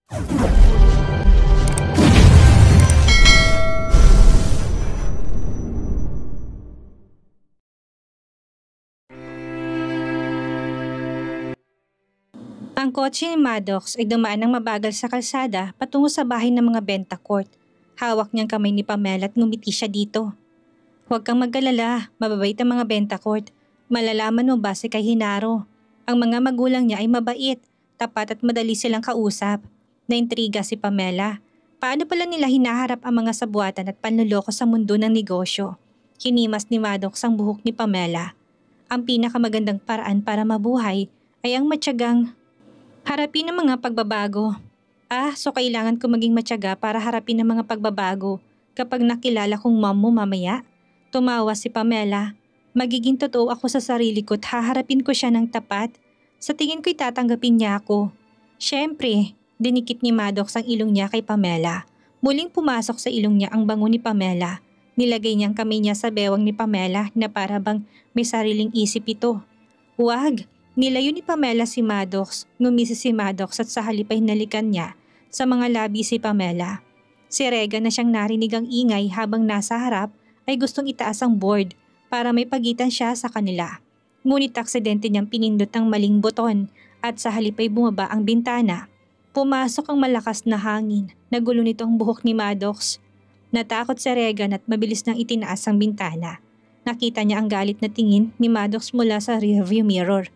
Ang kotse ni Maddox ay dumaan ng mabagal sa kalsada patungo sa bahay ng mga Benta Court. Hawak niyang kamay ni Pamela at ngumiti siya dito. Huwag kang mag-alala, mababait ang mga Benta Court. Malalaman mo base kay Hinaro. Ang mga magulang niya ay mabait, tapat at madali silang kausap. Naintriga si Pamela. Paano pala nila hinaharap ang mga sabuatan at panluloko sa mundo ng negosyo? Hinimas ni Maddox ang buhok ni Pamela. Ang pinakamagandang paraan para mabuhay ay ang matyagang harapin ang mga pagbabago. So kailangan ko maging matyaga para harapin ang mga pagbabago kapag nakilala kong mom mo mamaya? Tumawa si Pamela. Magiging totoo ako sa sarili ko at haharapin ko siya ng tapat. Sa tingin ko'y tatanggapin niya ako. Siyempre, dinikit ni Maddox ang ilong niya kay Pamela. Muling pumasok sa ilong niya ang bango ni Pamela. Nilagay niyang kamay niya sa bewang ni Pamela na para bang may sariling isip ito. Huwag! Nilayo ni Pamela si Maddox, ngumisi si Maddox at sa halip ay hinalikan niya sa mga labi si Pamela. Si Regan na siyang narinig ang ingay habang nasa harap ay gustong itaas ang board para may pagitan siya sa kanila. Ngunit aksidente niyang pinindot ang maling buton at sa halip ay bumaba ang bintana. Pumasok ang malakas na hangin, nagulo nito ang buhok ni Maddox. Natakot si Regan at mabilis nang itinaas ang bintana. Nakita niya ang galit na tingin ni Maddox mula sa rearview mirror.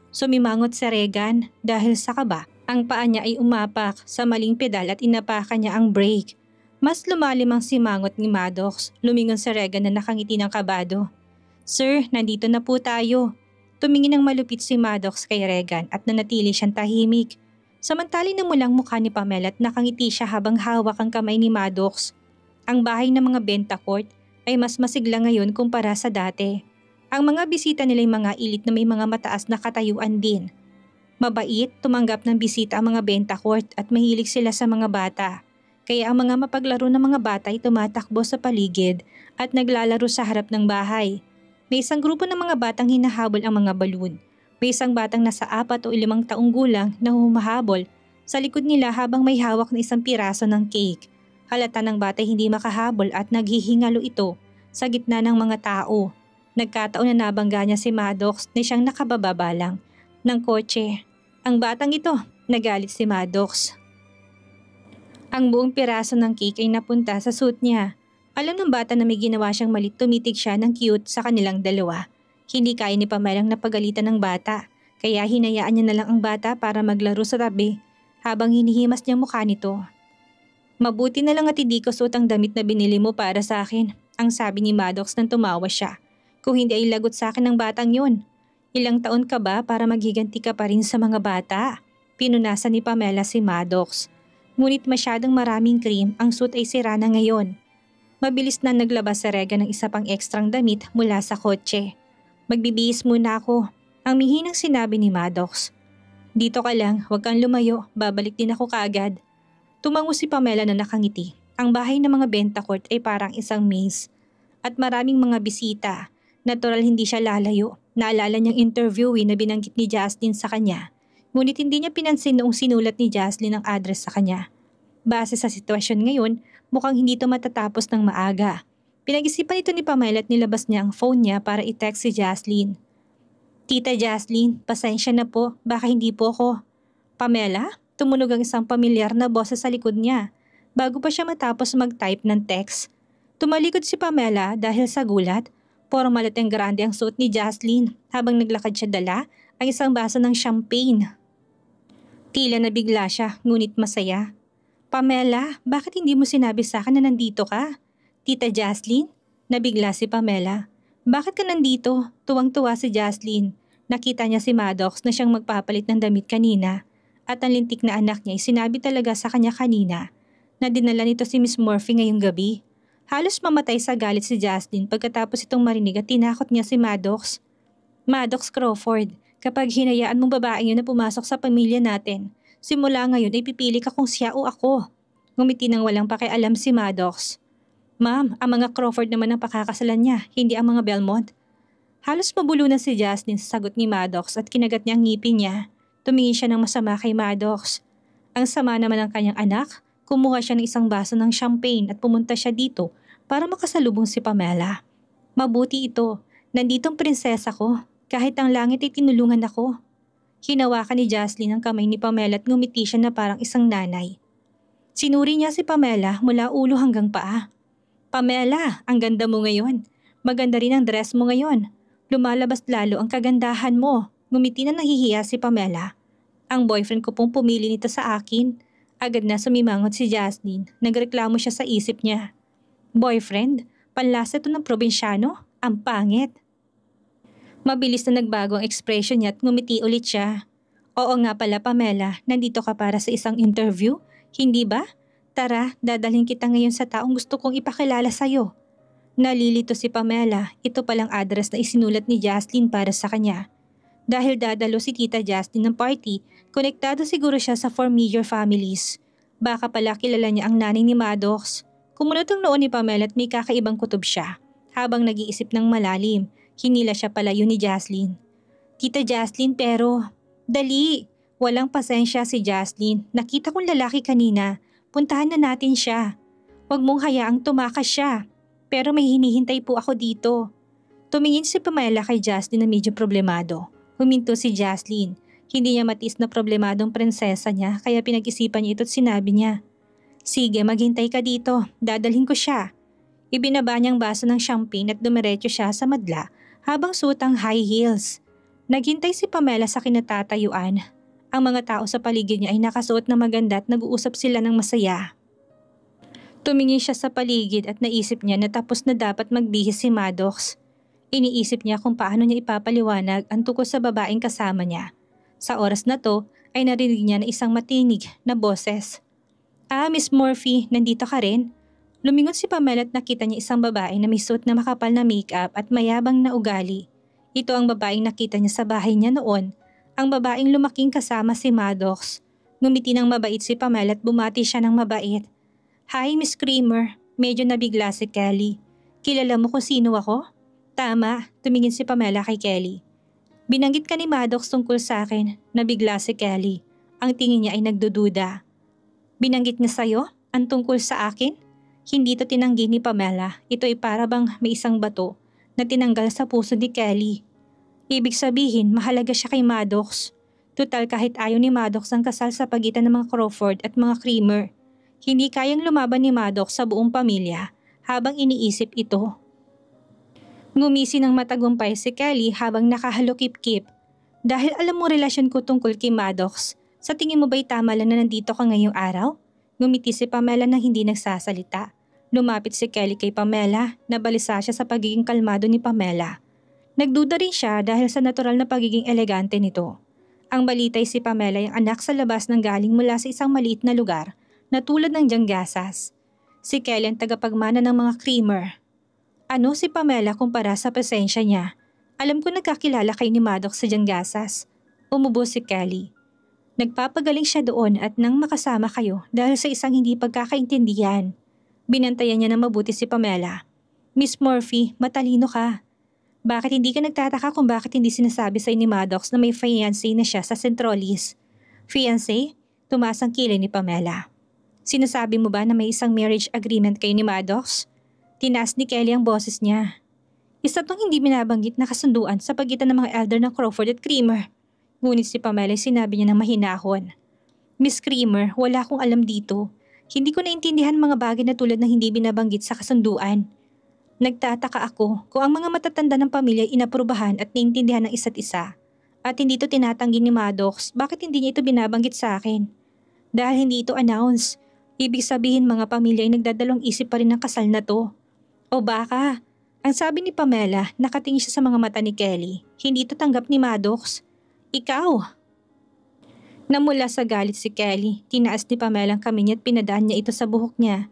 Sumimangot si Regan dahil sa kaba. Ang paa niya ay umapak sa maling pedal at inapakan niya ang brake. Mas lumalim ang simangot ni Maddox. Lumingon si Regan na nakangiti ng kabado. Sir, nandito na po tayo. Tumingin ng malupit si Maddox kay Regan at nanatili siyang tahimik. Samantali na mulang mukha ni Pamela at nakangiti siya habang hawak ang kamay ni Maddox. Ang bahay ng mga Benta Court ay mas masigla ngayon kumpara sa dati. Ang mga bisita nila ay mga elite na may mga mataas na katayuan din. Mabait, tumanggap ng bisita ang mga Benta Court at mahilig sila sa mga bata. Kaya ang mga mapaglaro ng mga bata ay tumatakbo sa paligid at naglalaro sa harap ng bahay. May isang grupo ng mga batang hinahabol ang mga balon. May isang batang nasa 4 o 5 taong gulang na humahabol sa likod nila habang may hawak na isang piraso ng cake. Halata ng bata hindi makahabol at naghihingalo ito sa gitna ng mga tao. Nagkataon na nabangga niya si Maddox na siyang nakabababa lang ng kotse. Ang batang ito, nagalit si Maddox. Ang buong piraso ng cake ay napunta sa suit niya. Alam ng bata na may ginawa siyang mali, tumitig siya ng cute sa kanilang dalawa. Hindi kaya ni Pamelang napagalitan ng bata, kaya hinayaan niya na lang ang bata para maglaro sa tabi habang hinihimas niya mukha nito. Mabuti na lang at hindi ko suot ang damit na binili mo para sa akin, ang sabi ni Maddox nang tumawa siya. Kung hindi ay lagot sa akin ng batang yun. Ilang taon ka ba para maghiganti ka pa rin sa mga bata? Pinunasan ni Pamela si Maddox. Ngunit masyadong maraming cream, ang suit ay sira na ngayon. Mabilis na naglabas si Regan ng isa pang ekstrang damit mula sa kotse. Magbibihis muna ako, ang mihinang sinabi ni Maddox. Dito ka lang, huwag kang lumayo, babalik din ako kaagad. Tumango si Pamela na nakangiti. Ang bahay ng mga Benta Court ay parang isang maze. At maraming mga bisita. Natural hindi siya lalayo. Naalala niyang interviewee na binanggit ni Jaslyn sa kanya. Ngunit hindi niya pinansin noong sinulat ni Jaslyn ang address sa kanya. Base sa sitwasyon ngayon, mukhang hindi ito matatapos ng maaga. Pinag-isipan ito ni Pamela at nilabas niya ang phone niya para i-text si Jaslyn. Tita Jaslyn, pasensya na po, baka hindi po ako. Pamela? Tumunog ang isang pamilyar na boses sa likod niya. Bago pa siya matapos mag-type ng text. Tumalikod si Pamela dahil sa gulat. Formal at ang grande ang suot ni Jaslyn habang naglakad siya dala ang isang baso ng champagne. Tila nabigla siya ngunit masaya. Pamela, bakit hindi mo sinabi sa akin na nandito ka? Tita Jaslyn? Nabigla si Pamela. Bakit ka nandito? Tuwang-tuwa si Jaslyn. Nakita niya si Maddox na siyang magpapalit ng damit kanina. At ang lintik na anak niya ay sinabi talaga sa kanya kanina na dinala nito si Miss Murphy ngayong gabi. Halos mamatay sa galit si Jaslyn pagkatapos itong marinig at tinakot niya si Maddox. Maddox Crawford, kapag hinayaan mong babaeng yun na pumasok sa pamilya natin, simula ngayon ay pipili ka kung siya o ako. Ngumiti nang walang pakialam si Maddox. Ma'am, ang mga Crawford naman ang pakakasalan niya, hindi ang mga Belmont. Halos mabulunan si Jaslyn sa sagot ni Maddox at kinagat niya ang ngipin niya. Tumingin siya ng masama kay Maddox. Ang sama naman ng kanyang anak, kumuha siya ng isang baso ng champagne at pumunta siya dito para makasalubong si Pamela. Mabuti ito, nanditong prinsesa ko, kahit ang langit ay tinulungan ako. Hinawakan ni Jaslyn ang kamay ni Pamela at ngumiti siya na parang isang nanay. Sinuri niya si Pamela mula ulo hanggang paa. Pamela, ang ganda mo ngayon. Maganda rin ang dress mo ngayon. Lumalabas lalo ang kagandahan mo. Ngumiti na nahihiya si Pamela. Ang boyfriend ko pong pumili nito sa akin. Agad na sumimangot si Jaslyn. Nagreklamo siya sa isip niya. Boyfriend? Panlasa ito ng probinsyano? Ang pangit. Mabilis na nagbago ang ekspresyon niya at ngumiti ulit siya. Oo nga pala Pamela, nandito ka para sa isang interview? Hindi ba? Tara, dadalhin kita ngayon sa taong gusto kong ipakilala sa'yo. Nalilito si Pamela, ito palang address na isinulat ni Jaslyn para sa kanya. Dahil dadalo si Tita Jaslyn ng party, konektado siguro siya sa familiar families. Baka pala kilala niya ang nanay ni Maddox. Kumunot ang noon ni Pamela at may kakaibang kutob siya. Habang nag-iisip ng malalim, hinila siya palayo ni Jaslyn. Tita Jaslyn pero, dali! Walang pasensya si Jaslyn. Nakita kong lalaki kanina. Puntahan na natin siya. Huwag mong hayaang tumakas siya. Pero may hinihintay po ako dito. Tumingin si Pamela kay Jaslyn na medyo problemado. Huminto si Jaslyn. Hindi niya matiis na problemadong prinsesa niya kaya pinag-isipan niya ito at sinabi niya. Sige, maghintay ka dito. Dadalhin ko siya. Ibinaba niyang baso ng champagne at dumiretso siya sa madla habang suot ang high heels. Naghintay si Pamela sa kinatatayuan. Ang mga tao sa paligid niya ay nakasuot na maganda at nag-uusap sila ng masaya. Tumingin siya sa paligid at naisip niya na tapos na dapat magbihis si Maddox. Iniisip niya kung paano niya ipapaliwanag ang tungkol sa babaeng kasama niya. Sa oras na to ay narinig niya na isang matinig na boses. Miss Murphy, nandito ka rin? Lumingon si Pamela at nakita niya isang babae na may suot na makapal na makeup at mayabang na ugali. Ito ang babaeng nakita niya sa bahay niya noon, ang babaeng lumaking kasama si Maddox. Ngumiti ng mabait si Pamela at bumati siya ng mabait. Hi Miss Creamer, medyo nabigla si Kelly. Kilala mo kung sino ako? Tama, tumingin si Pamela kay Kelly. Binanggit ka ni Maddox tungkol sa akin, nabigla si Kelly. Ang tingin niya ay nagdududa. Binanggit niya sa'yo? Ang tungkol sa akin? Hindi ito tinanggi ni Pamela, ito ay para bang may isang bato na tinanggal sa puso ni Kelly. Ibig sabihin, mahalaga siya kay Maddox. Tutal kahit ayaw ni Maddox ang kasal sa pagitan ng mga Crawford at mga Creamer. Hindi kayang lumaban ni Maddox sa buong pamilya habang iniisip ito. Ngumisi ng matagumpay si Kelly habang nakahalukip-kip. Dahil alam mo relasyon ko tungkol kay Maddox, sa tingin mo ba'y tama lang na nandito ka ngayong araw? Ngumiti si Pamela nang hindi nagsasalita. Lumapit si Kelly kay Pamela, nabalisa siya sa pagiging kalmado ni Pamela. Nagduda rin siya dahil sa natural na pagiging elegante nito. Ang balitay si Pamela ay anak sa labas ng galing mula sa isang maliit na lugar na tulad ng Dianggasas. Si Kelly ang tagapagmana ng mga Creamer. Ano si Pamela kumpara sa presensya niya? Alam ko nagkakilala kay ni Maddox sa Dianggasas. Umubo si Kelly. Nagpapagaling siya doon at nang makasama kayo dahil sa isang hindi pagkakaintindihan. Binantayan niya na mabuti si Pamela. Miss Murphy, matalino ka. Bakit hindi ka nagtataka kung bakit hindi sinasabi sa ni Maddox na may fiancé na siya sa Centrolis? Fiancé? Tumaas ang kilay ni Pamela. Sinasabi mo ba na may isang marriage agreement kayo ni Maddox? Tinaas ni Kelly ang boses niya. Isa tong hindi binabanggit na kasunduan sa pagitan ng mga elder ng Crawford at Creamer. Ngunit si Pamela sinabi niya ng mahinahon. Miss Creamer, wala akong alam dito. Hindi ko naintindihan mga bagay na tulad ng hindi binabanggit sa kasunduan. Nagtataka ako kung ang mga matatanda ng pamilya ay inaprubahan at naintindihan ng isa't isa. At hindi ito tinatanggi ni Maddox, bakit hindi niya ito binabanggit sa akin? Dahil hindi ito announce. Ibig sabihin mga pamilya ay nagdadalawang isip pa rin ng kasal na to. O baka, ang sabi ni Pamela, nakatingin siya sa mga mata ni Kelly. Hindi ito tanggap ni Maddox. Ikaw! Namula sa galit si Kelly, tinaas ni Pamela ang kamay niya at pinadaan niya ito sa buhok niya.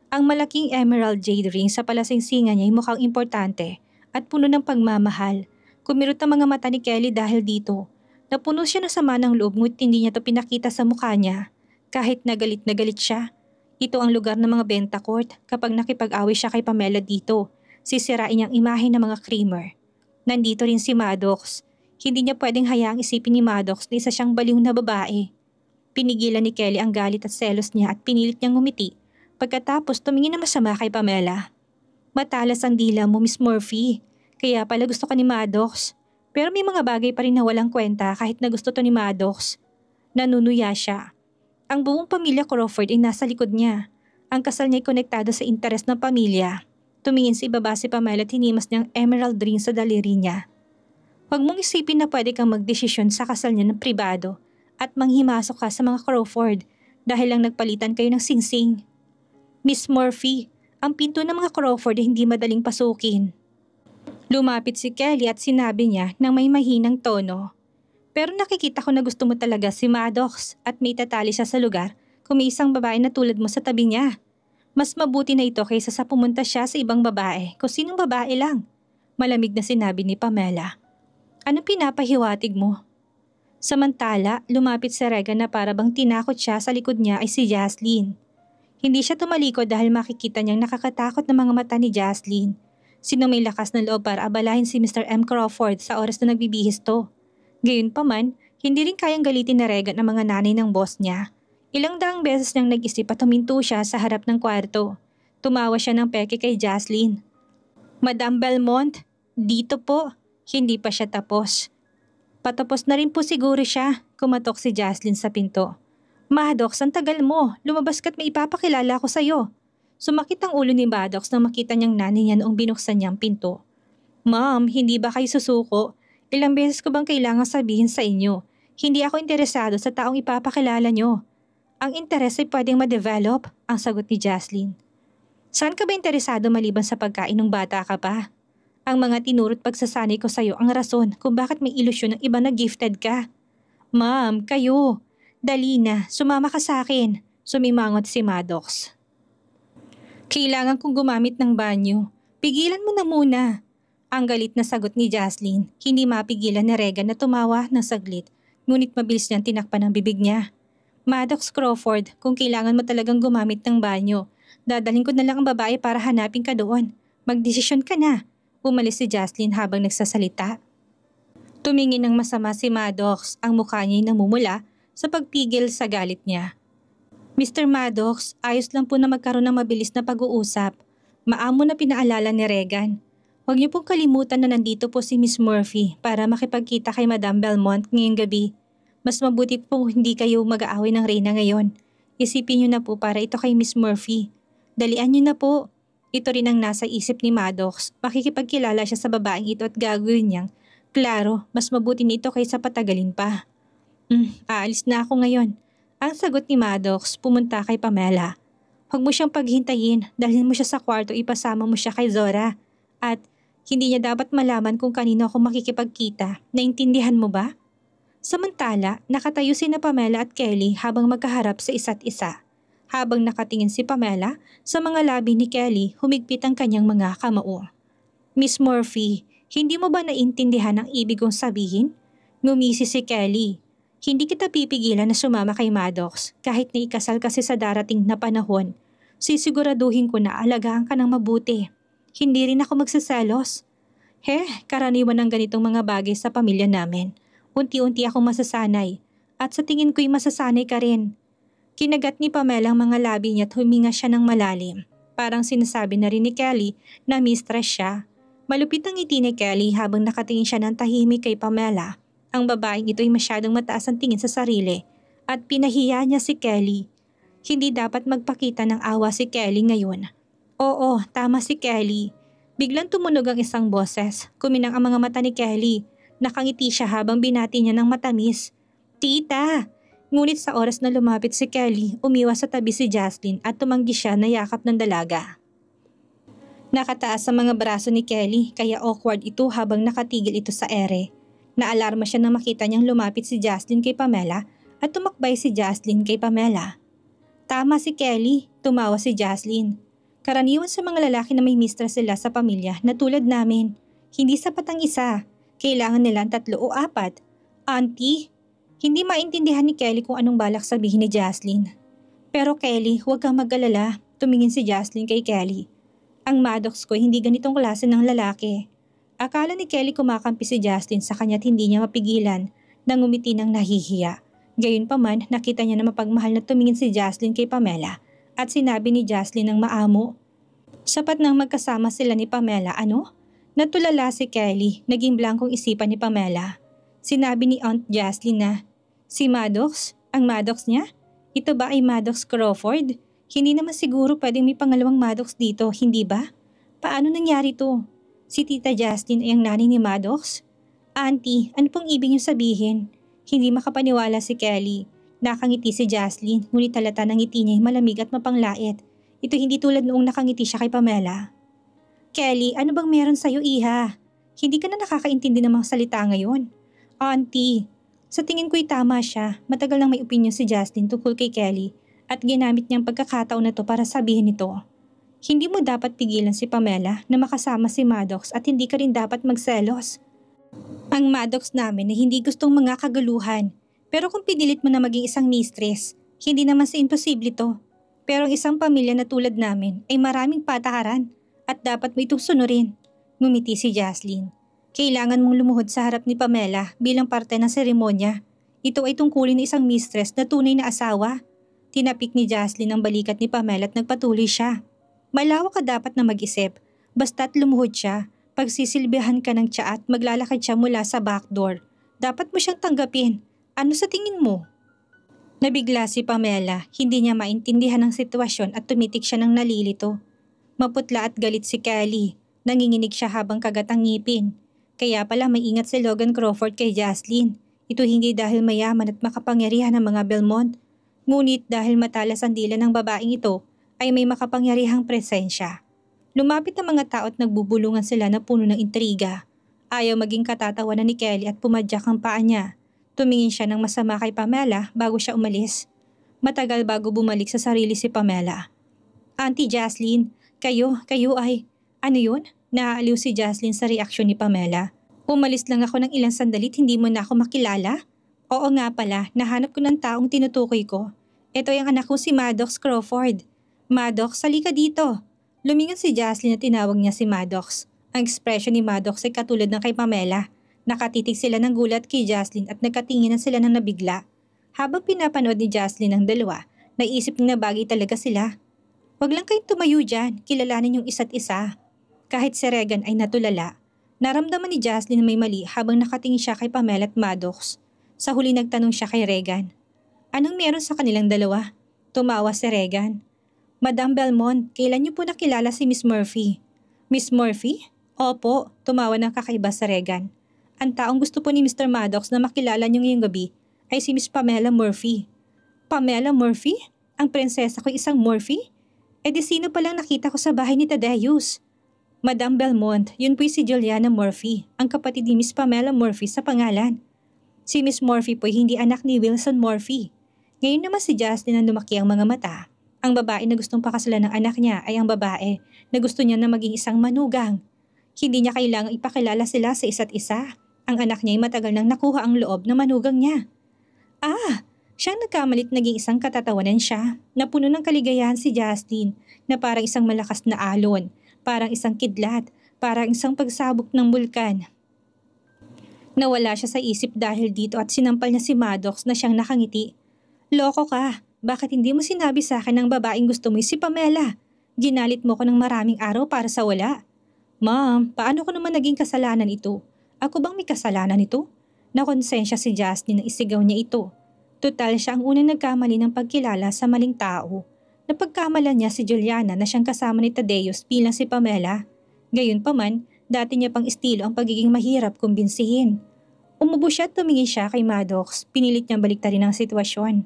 Ang malaking emerald jade ring sa palasingsingan niya ay mukhang importante at puno ng pagmamahal. Kumirot ang mga mata ni Kelly dahil dito. Napuno siya ng sama ng loob ngunit hindi niya ito pinakita sa mukha niya. Kahit na galit siya. Ito ang lugar ng mga benta court kapag nakipag-away siya kay Pamela dito. Sisirain niyang imahe ng mga Creamer. Nandito rin si Maddox. Hindi niya pwedeng hayaang isipin ni Maddox na isa siyang baliw na babae. Pinigilan ni Kelly ang galit at selos niya at pinilit niyang ngumiti. Pagkatapos tumingin na masama kay Pamela. Matalas ang dila mo, Miss Murphy. Kaya pala gusto ka ni Maddox. Pero may mga bagay pa rin na walang kwenta kahit na gusto to ni Maddox. Nanunuya siya. Ang buong pamilya Crawford ay nasa likod niya. Ang kasal niya ay konektado sa interes ng pamilya. Tumingin sa ibaba si Pamela at hinimas niyang emerald ring sa daliri niya. Huwag mong isipin na pwede kang magdesisyon sa kasal niya ng pribado at manghimasok ka sa mga Crawford dahil lang nagpalitan kayo ng singsing. Miss Murphy, ang pinto ng mga Crawford ay hindi madaling pasukin. Lumapit si Kelly at sinabi niya ng may mahinang tono. Pero nakikita ko na gusto mo talaga si Maddox at may tatali siya sa lugar kung may isang babae na tulad mo sa tabi niya. Mas mabuti na ito kaysa sa pumunta siya sa ibang babae kung sinong babae lang. Malamig na sinabi ni Pamela. Anong pinapahiwatig mo? Samantala, lumapit si Regan na para bang tinakot siya sa likod niya ay si Jaslyn. Hindi siya tumalikod dahil makikita niyang nakakatakot na mga mata ni Jaslyn. Sino may lakas na loob para abalahin si Mr. M. Crawford sa oras na nagbibihis to. Gayunpaman, hindi rin kayang galitin ni Regan ang mga nanay ng boss niya. Ilang daang beses niyang nag-isip at huminto siya sa harap ng kwarto. Tumawa siya ng peke kay Jaslyn. Madam Belmont, dito po. Hindi pa siya tapos. Patapos na rin po siguro siya, kumatok si Jaslyn sa pinto. Maddox, ang tagal mo. Lumabas ka't may ipapakilala ko sa'yo. Sumakit ang ulo ni Maddox nang makita niyang nanay niya noong binuksan niyang pinto. Ma'am, hindi ba kayo susuko? Ilang beses ko bang kailangang sabihin sa inyo? Hindi ako interesado sa taong ipapakilala niyo. Ang interes ay pwedeng ma-develop, ang sagot ni Jaslyn. Saan ka ba interesado maliban sa pagkain ng bata ka pa? Ang mga tinurot pagsasanay ko sa'yo ang rason kung bakit may ilusyon ng iba na gifted ka. Ma'am, kayo. Dali na, sumama ka sa akin. Sumimangot si Maddox. Kailangan kong gumamit ng banyo. Pigilan mo na muna. Ang galit na sagot ni Jaslyn, hindi mapigilan ni Regan na tumawa ng saglit, ngunit mabilis niyang tinakpan ang bibig niya. Maddox Crawford, kung kailangan mo talagang gumamit ng banyo, dadalhin ko na lang ang babae para hanapin ka doon. Magdesisyon ka na. Umalis si Jaslyn habang nagsasalita. Tumingin ng masama si Maddox, ang mukha niya'y namumula sa pagpigil sa galit niya. Mr. Maddox, ayos lang po na magkaroon ng mabilis na pag-uusap. Maamo na pinaalala ni Regan. Huwag niyo pong kalimutan na nandito po si Miss Murphy para makipagkita kay Madam Belmont ngayong gabi. Mas mabuti po hindi kayo mag-aaway ng Reyna ngayon. Isipin niyo na po para ito kay Miss Murphy. Dalian niyo na po. Ito rin ang nasa isip ni Maddox. Makikipagkilala siya sa babaeng ito at gagawin niyang, klaro, mas mabuti nito kaysa patagalin pa. Aalis na ako ngayon. Ang sagot ni Maddox, pumunta kay Pamela. Huwag mo siyang paghintayin, dalhin mo siya sa kwarto, ipasama mo siya kay Zora. At hindi niya dapat malaman kung kanino ako makikipagkita. Naintindihan mo ba? Samantala, nakatayo sina Pamela at Kelly habang magkaharap sa isa't isa. Habang nakatingin si Pamela, sa mga labi ni Kelly humigpit ang kanyang mga kamao. Miss Murphy, hindi mo ba naintindihan ang ibig kong sabihin? Ngumisi si Kelly. Hindi kita pipigilan na sumama kay Maddox kahit na ikasal kasi sa darating na panahon. Sisiguraduhin ko na alagaan ka ng mabuti. Hindi rin ako magsaselos. Karaniwan ng ganitong mga bagay sa pamilya namin. Unti-unti akong masasanay at sa tingin ko'y masasanay ka rin. Kinagat ni Pamela ang mga labi niya at huminga siya ng malalim. Parang sinasabi na rin ni Kelly na mistress siya. Malupit ang ngiti ni Kelly habang nakatingin siya ng tahimik kay Pamela. Ang babaeng ito ay masyadong mataas ang tingin sa sarili at pinahiya niya si Kelly. Hindi dapat magpakita ng awa si Kelly ngayon. Oo, tama si Kelly. Biglang tumunog ang isang boses. Kuminang ang mga mata ni Kelly. Nakangiti siya habang binati niya ng matamis. Tita! Ngunit sa oras na lumapit si Kelly, umiwas sa tabi si Jaslyn at tumanggi siya na yakap ng dalaga. Nakataas sa mga braso ni Kelly kaya awkward ito habang nakatigil ito sa ere. Naalarma siya nang makita niyang lumapit si Jaslyn kay Pamela at tumakbay si Jaslyn kay Pamela. Tama si Kelly, tumawa si Jaslyn. Karaniwan sa mga lalaki na may mistress sila sa pamilya na tulad namin. Hindi sapat ang isa, kailangan nila 3 o 4. Auntie? Hindi maintindihan ni Kelly kung anong balak sabihin ni Jaslyn. Pero Kelly, huwag kang mag-alala, tumingin si Jaslyn kay Kelly. Ang Maddox ko hindi ganitong klase ng lalaki. Akala ni Kelly kumakampi si Jaslyn sa kanya't hindi niya mapigilan na ngumiti ng nahihiya. Gayunpaman, nakita niya na mapagmahal na tumingin si Jaslyn kay Pamela at sinabi ni Jaslyn ng maamo. Sapat nang magkasama sila ni Pamela, ano? Natulala si Kelly, naging blankong isipan ni Pamela. Sinabi ni Aunt Jaslyn na, si Maddox? Ang Maddox niya? Ito ba ay Maddox Crawford? Hindi naman siguro pwedeng may pangalawang Maddox dito, hindi ba? Paano nangyari to? Si Tita Jaslyn ay ang nanay ni Maddox? Auntie, ano pong ibig niyo sabihin? Hindi makapaniwala si Kelly. Nakangiti si Jaslyn, ngunit talata ng ngiti niya ay malamig at mapanglait. Ito hindi tulad noong nakangiti siya kay Pamela. Kelly, ano bang meron sa'yo, iha? Hindi ka na nakakaintindi ng mga salita ngayon. Auntie, sa tingin ko'y tama siya. Matagal nang may opinion si Jaslyn tungkol kay Kelly at ginamit niyang pagkakataon na to para sabihin ito. Hindi mo dapat pigilan si Pamela na makasama si Maddox at hindi ka rin dapat magselos. Ang Maddox namin ay hindi gustong mga kagaluhan. Pero kung pinilit mo na maging isang mistress, hindi naman sa imposible to. Pero ang isang pamilya na tulad namin ay maraming patakaran at dapat mo itong sunurin. Ngumiti si Jaslyn. Kailangan mong lumuhod sa harap ni Pamela bilang parte ng seremonya. Ito ay tungkulin ng isang mistress na tunay na asawa. Tinapik ni Jaslyn ang balikat ni Pamela at nagpatuloy siya. Malawak ka dapat na mag-isip. Basta't lumuhod siya, pagsisilbihan ka ng tiya at maglalakad siya mula sa backdoor. Dapat mo siyang tanggapin. Ano sa tingin mo? Nabigla si Pamela, hindi niya maintindihan ang sitwasyon at tumitik siya ng nalilito. Maputla at galit si Kelly. Nanginginig siya habang kagat ang ngipin. Kaya pala may ingat si Logan Crawford kay Jaslyn. Ito hindi dahil mayaman at makapangyarihan ng mga Belmont. Ngunit dahil matalas ang dila ng babaeng ito, ay may makapangyarihang presensya. Lumapit ang mga tao at nagbubulungan sila na puno ng intriga. Ayaw maging katatawanan ni Kelly at pumadyak ang paa niya. Tumingin siya ng masama kay Pamela bago siya umalis. Matagal bago bumalik sa sarili si Pamela. Auntie Jaslyn, kayo ay... Ano yun? Naaaliw si Jaslyn sa reaksyon ni Pamela. Umalis lang ako ng ilang sandalit, hindi mo na ako makilala? Oo nga pala, nahanap ko ng taong tinutukoy ko. Ito ay ang anak ko si Maddox Crawford. Maddox, halika dito. Lumingon si Jaslyn at tinawag niya si Maddox. Ang ekspresyon ni Maddox ay katulad ng kay Pamela. Nakatitig sila ng gulat kay Jaslyn at nagkatinginan sila ng nabigla. Habang pinapanood ni Jaslyn ang dalawa, naisip niya na bagay talaga sila. Wag lang kayong tumayo dyan, kilalanin yung isa't isa. Kahit si Regan ay natulala, naramdaman ni Jaslyn na may mali habang nakatingin siya kay Pamela at Maddox. Sa huli nagtanong siya kay Regan. Anong meron sa kanilang dalawa? Tumawa si Regan. Madam Belmont, kailan niyo po nakilala si Miss Murphy? Miss Murphy? Opo, tumawa ng kakaiba sa Regan. Ang taong gusto po ni Mr. Maddox na makilala niyo ngayong gabi ay si Miss Pamela Murphy. Pamela Murphy? Ang prinsesa ko isang Murphy? E di sino palang nakita ko sa bahay ni Tadeus? Madam Belmont, yun po'y si Juliana Murphy, ang kapatid ni Miss Pamela Murphy sa pangalan. Si Miss Murphy po'y hindi anak ni Wilson Murphy. Ngayon naman si Justin ang lumaki ang mga mata. Ang babae na gustong pakasalan ng anak niya ay ang babae na gusto niya na maging isang manugang. Hindi niya kailangang ipakilala sila sa isa't isa. Ang anak niya ay matagal nang nakuha ang loob na manugang niya. Siyang nagkamalit naging isang katatawanan siya na puno ng kaligayahan si Justin na parang isang malakas na alon, parang isang kidlat, parang isang pagsabog ng bulkan. Nawala siya sa isip dahil dito at sinampal niya si Maddox na siyang nakangiti. Loko ka, bakit hindi mo sinabi sa akin ng babaeng gusto mo si Pamela? Ginalit mo ko ng maraming araw para sa wala. Ma'am, paano ko naman naging kasalanan ito? Ako bang may kasalanan ito? Nakonsensya si Justin na isigaw niya ito. Total siya ang unang nagkamali ng pagkilala sa maling tao. Napagkamalan niya si Juliana na siyang kasama ni Tadeus bilang si Pamela. Gayunpaman, dati niya pang estilo ang pagiging mahirap kumbinsihin. Umubo siya at tumingin siya kay Maddox, pinilit niyang baliktarin ang sitwasyon.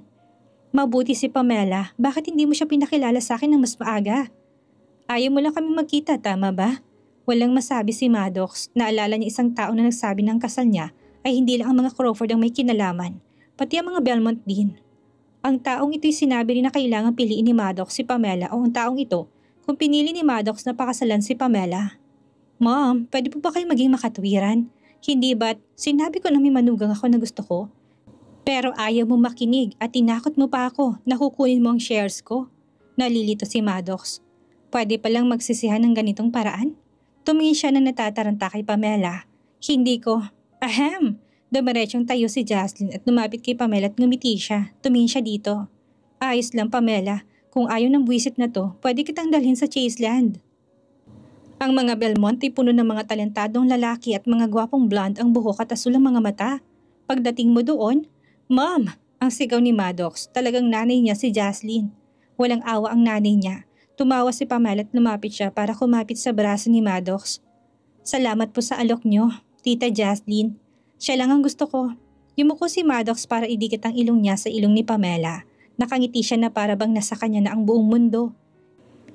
Mabuti si Pamela, bakit hindi mo siya pinakilala sa akin ng mas maaga? Ayaw mo lang kaming magkita, tama ba? Walang masabi si Maddox, naalala niya isang tao na nagsabi ng kasal niya ay hindi lang ang mga Crawford ang may kinalaman, pati ang mga Belmont din. Ang taong ito'y sinabi rin na kailangang piliin ni Maddox si Pamela o ang taong ito kung pinili ni Maddox na pakasalan si Pamela. Ma'am, pwede po ba kayo maging makatwiran? Hindi ba't sinabi ko na may manugang ako na gusto ko? Pero ayaw mo makinig at tinakot mo pa ako na kukunin mo ang shares ko. Nalilito si Maddox. Pwede palang magsisihan ng ganitong paraan? Tumingin siya na natataranta kay Pamela. Hindi ko. Ahem! Dumiretsyong tayo si Jocelyn at lumapit kay Pamela at ngumiti siya. Tumingin siya dito. Ayos lang Pamela, kung ayaw ng buwisit na to, pwede kitang dalhin sa Chaseland. Ang mga Belmont ay puno ng mga talentadong lalaki at mga gwapong blonde ang buhok at asul ang mga mata. Pagdating mo doon, Mom! Ang sigaw ni Maddox, talagang nanay niya si Jocelyn. Walang awa ang nanay niya. Tumawa si Pamela at lumapit siya para kumapit sa braso ni Maddox. Salamat po sa alok niyo, Tita Jocelyn. Siya lang ang gusto ko. Yumuko si Maddox para idikit ang ilong niya sa ilong ni Pamela. Nakangiti siya na para bang nasa kanya na ang buong mundo.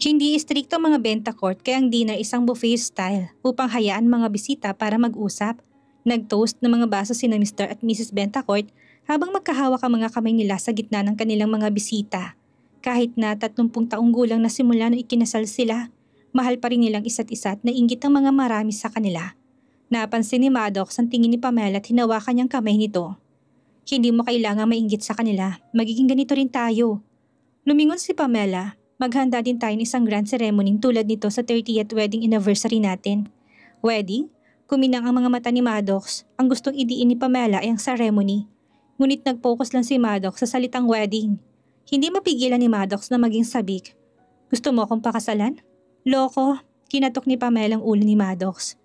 Hindi istrikto mga benta court kaya ang dinner isang buffet style upang hayaan mga bisita para mag-usap. Nag-toast ng mga baso sina Mr. at Mrs. Bentacourt habang magkahawak ang mga kamay nila sa gitna ng kanilang mga bisita. Kahit na 30 taong gulang na simula nung ikinasal sila, mahal pa rin nilang isa't isa at nainggit ang mga marami sa kanila. Napansin ni Maddox ang tingin ni Pamela at hinawakan niyang kamay nito. Hindi mo kailangang mainggit sa kanila, magiging ganito rin tayo. Lumingon si Pamela, maghanda din tayo ng isang grand ceremony tulad nito sa 30th wedding anniversary natin. Wedding? Kuminang ang mga mata ni Maddox, ang gustong idiin ni Pamela ay ang ceremony. Ngunit nag-focus lang si Maddox sa salitang wedding. Hindi mapigilan ni Maddox na maging sabik. Gusto mo akong pakasalan? Loko, kinatok ni Pamela ang ulo ni Maddox.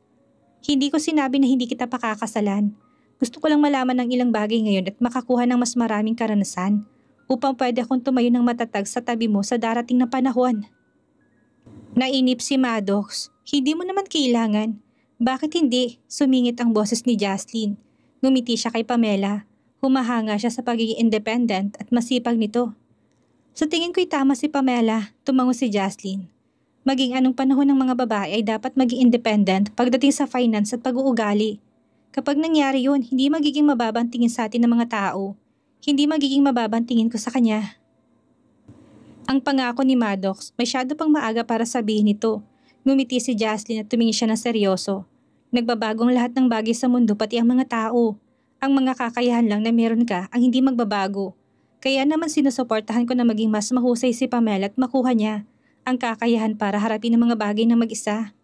Hindi ko sinabi na hindi kita pakakasalan. Gusto ko lang malaman ng ilang bagay ngayon at makakuha ng mas maraming karanasan upang pwede akong tumayo ng matatag sa tabi mo sa darating na panahon. Nainip si Maddox. Hindi mo naman kailangan. Bakit hindi? Sumingit ang boses ni Jocelyn. Ngumiti siya kay Pamela. Humahanga siya sa pagiging independent at masipag nito. Sa tingin ko'y tama si Pamela, tumango si Jocelyn. Maging anong panahon ng mga babae ay dapat maging independent pagdating sa finance at pag-uugali. Kapag nangyari yun, hindi magiging mababang tingin sa atin ng mga tao. Hindi magiging mababang tingin ko sa kanya. Ang pangako ni Maddox, masyado pang maaga para sabihin ito. Ngumiti si Jocelyn at tumingin siya ng seryoso. Nagbabagong lahat ng bagay sa mundo pati ang mga tao. Ang mga kakayahan lang na meron ka ang hindi magbabago. Kaya naman sinusuportahan ko na maging mas mahusay si Pamela at makuha niya ang kakayahan para harapin ang mga bagay na mag-isa.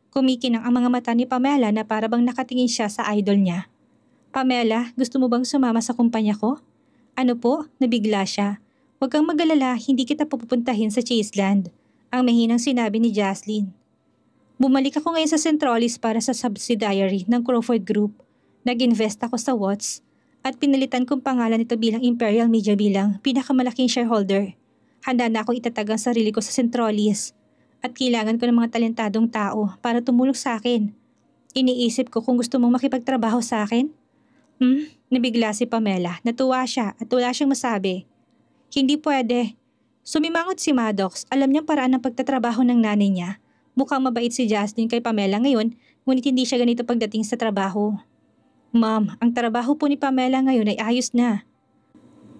Kumikinang ang mga mata ni Pamela na para bang nakatingin siya sa idol niya. Pamela, gusto mo bang sumama sa kumpanya ko? Ano po? Nabigla siya. Huwag kang mag-alala, hindi kita pupuntahin sa Chaseland. Ang mahinang sinabi ni Jocelyn. Bumalik ako ngayon sa Centralis para sa subsidiary ng Crawford Group. Nag-invest ako sa Watts at pinalitan kong pangalan nito bilang Imperial Media bilang pinakamalaking shareholder. Handa na akong itatag ang sarili ko sa Centralis at kailangan ko ng mga talentadong tao para tumulong sa akin. Iniisip ko kung gusto mong makipagtrabaho sa akin. Nabigla si Pamela. Natuwa siya at wala siyang masabi. Hindi pwede. Sumimangot si Maddox. Alam niyang paraan ng pagtatrabaho ng nanay niya. Mukhang mabait si Justin kay Pamela ngayon, ngunit hindi siya ganito pagdating sa trabaho. Ma'am, ang trabaho po ni Pamela ngayon ay ayos na.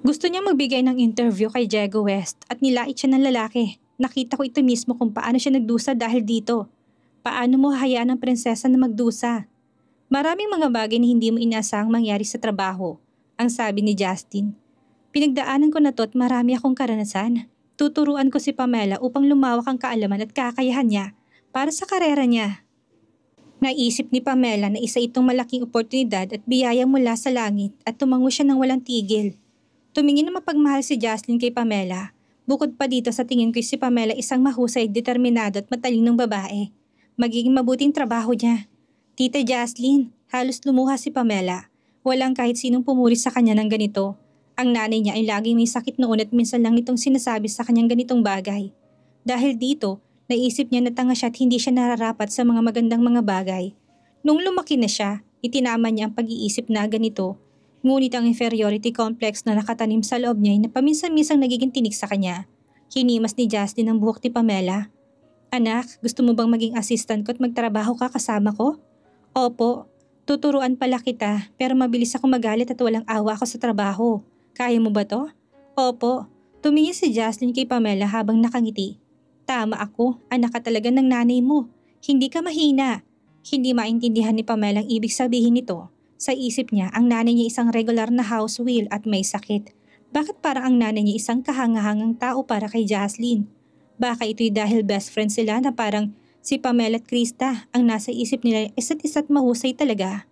Gusto niya magbigay ng interview kay Diego West at nilait siya ng lalaki. Nakita ko ito mismo kung paano siya nagdusa dahil dito. Paano mo hayaan ang prinsesa na magdusa? Maraming mga bagay na hindi mo inaasahang mangyari sa trabaho, ang sabi ni Justin. Pinagdaanan ko na to at marami akong karanasan. Tuturuan ko si Pamela upang lumawak ang kaalaman at kakayahan niya para sa karera niya. Naisip ni Pamela na isa itong malaking oportunidad at biyaya mula sa langit at tumango siya ng walang tigil. Tumingin na mapagmahal si Jocelyn kay Pamela. Bukod pa dito sa tingin ko si Pamela isang mahusay, determinado at matalinong babae. Magiging mabuting trabaho niya. Tita Jocelyn, halos lumuha si Pamela. Walang kahit sinong pumuri sa kanya ng ganito. Ang nanay niya ay laging may sakit noon at minsan lang nitong sinasabi sa kanyang ganitong bagay. Dahil dito, naisip niya na tanga siya at hindi siya nararapat sa mga magandang mga bagay. Nung lumaki na siya, itinama niya ang pag-iisip na ganito. Ngunit ang inferiority complex na nakatanim sa loob niya ay na paminsan-minsang nagiging tinik sa kanya. Hinimas ni Justin ang buhok ni Pamela. Anak, gusto mo bang maging assistant ko at magtrabaho ka kasama ko? Opo, tuturuan pala kita pero mabilis ako magalit at walang awa ako sa trabaho. Kaya mo ba to? Opo, tumingin si Jocelyn kay Pamela habang nakangiti. Tama ako, anak ka talaga ng nanay mo. Hindi ka mahina. Hindi maintindihan ni Pamela ang ibig sabihin nito. Sa isip niya, ang nanay niya isang regular na housewheel at may sakit. Bakit parang ang nanay niya isang kahangahangang tao para kay Jocelyn? Baka ito'y dahil best friend sila na parang si Pamela at Krista ang nasa isip nila isa't mahusay talaga.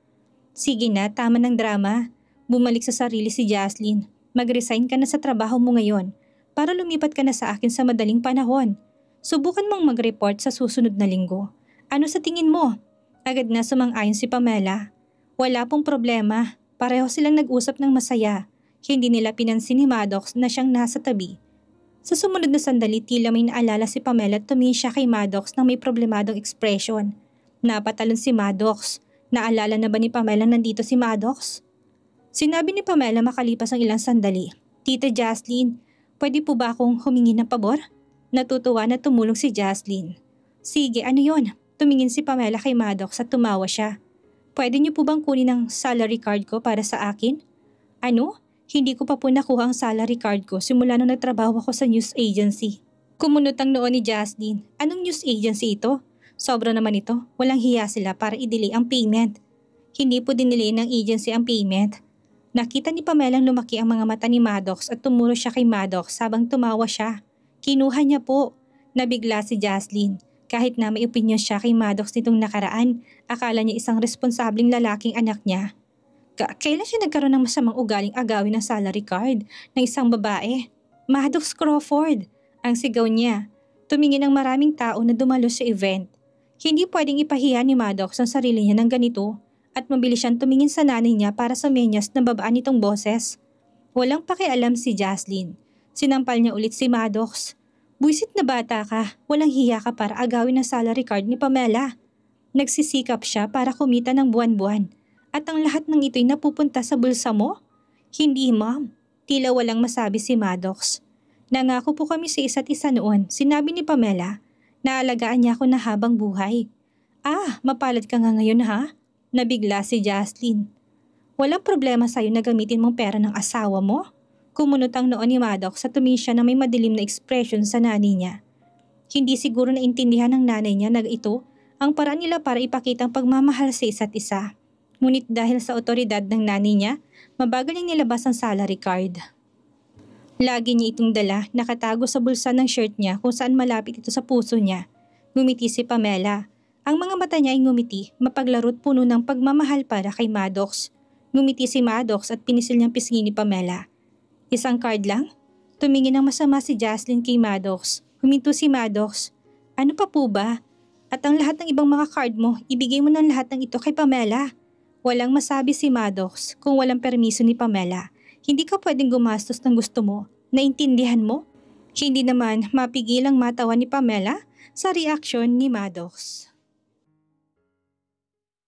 Sige na, tama ng drama. Bumalik sa sarili si Jaslyn. Mag-resign ka na sa trabaho mo ngayon para lumipat ka na sa akin sa madaling panahon. Subukan mong mag-report sa susunod na linggo. Ano sa tingin mo? Agad na sumang-ayon si Pamela. Wala pong problema. Pareho silang nag-usap ng masaya. Hindi nila pinansin ni Maddox na siyang nasa tabi. Sa sumunod na sandali, tila may naalala si Pamela at tumingin siya kay Maddox nang may problemadong ekspresyon. Napatalon si Maddox. Naalala na ba ni Pamela nandito si Maddox? Sinabi ni Pamela makalipas ang ilang sandali. Tita Jaslyn, pwede po ba akong humingi ng pabor? Natutuwa na tumulong si Jaslyn. Sige, ano yon? Tumingin si Pamela kay Maddox at tumawa siya. Pwede niyo po bang kunin ang salary card ko para sa akin? Ano? Hindi ko pa po nakuha ang salary card ko simula nung nagtrabaho ako sa news agency. Kumunot ang noo ni Jaslyn. Anong news agency ito? Sobra naman ito. Walang hiya sila para i-delay ang payment. Hindi po dinelay ng agency ang payment. Nakita ni Pamela lumaki ang mga mata ni Maddox at tumuro siya kay Maddox habang tumawa siya. Kinuha niya po. Nabigla si Jaslyn. Kahit na may opinion siya kay Maddox nitong nakaraan, akala niya isang responsableng lalaking anak niya. Kailan siya nagkaroon ng masamang ugaling agawin ng salary card ng isang babae? Maddox Crawford, ang sigaw niya. Tumingin ang maraming tao na dumalo sa event. Hindi pwedeng ipahiya ni Maddox ang sarili niya ng ganito at mabilis siyang tumingin sa nanay niya para sa menyas na babaan nitong boses. Walang pakialam si Jaslyn. Sinampal niya ulit si Maddox. Buisit na bata ka, walang hiya ka para agawin ang salary card ni Pamela. Nagsisikap siya para kumita ng buwan-buwan. At ang lahat ng ito'y napupunta sa bulsa mo? Hindi, ma'am. Tila walang masabi si Maddox. Nangako po kami sa isa't isa noon, sinabi ni Pamela. Naalagaan niya ako na habang buhay. Ah, mapalad ka nga ngayon ha? Nabigla si Jaslyn. Walang problema sa'yo na gamitin mong pera ng asawa mo? Kumunot ang noo ni Maddox at tumingin siya na may madilim na ekspresyon sa nanay niya. Hindi siguro naintindihan ng nanay niya na ito ang paraan nila para ipakita ang pagmamahal sa isa't isa. Ngunit dahil sa otoridad ng nanay niya, mabagal niyang nilabas ang salary card. Lagi niya itong dala, nakatago sa bulsa ng shirt niya kung saan malapit ito sa puso niya. Ngumiti si Pamela. Ang mga mata niya ay ngumiti, mapaglaro't puno ng pagmamahal para kay Maddox. Ngumiti si Maddox at pinisil niyang pisngi ni Pamela. Isang card lang? Tumingin ng masama si Jaslyn kay Maddox. Huminto si Maddox. Ano pa po ba? At ang lahat ng ibang mga card mo, ibigay mo ng lahat ng ito kay Pamela. Walang masabi si Maddox kung walang permiso ni Pamela. Hindi ka pwedeng gumastos ng gusto mo. Naintindihan mo? Hindi naman mapigilang matawa ni Pamela sa reaksyon ni Maddox.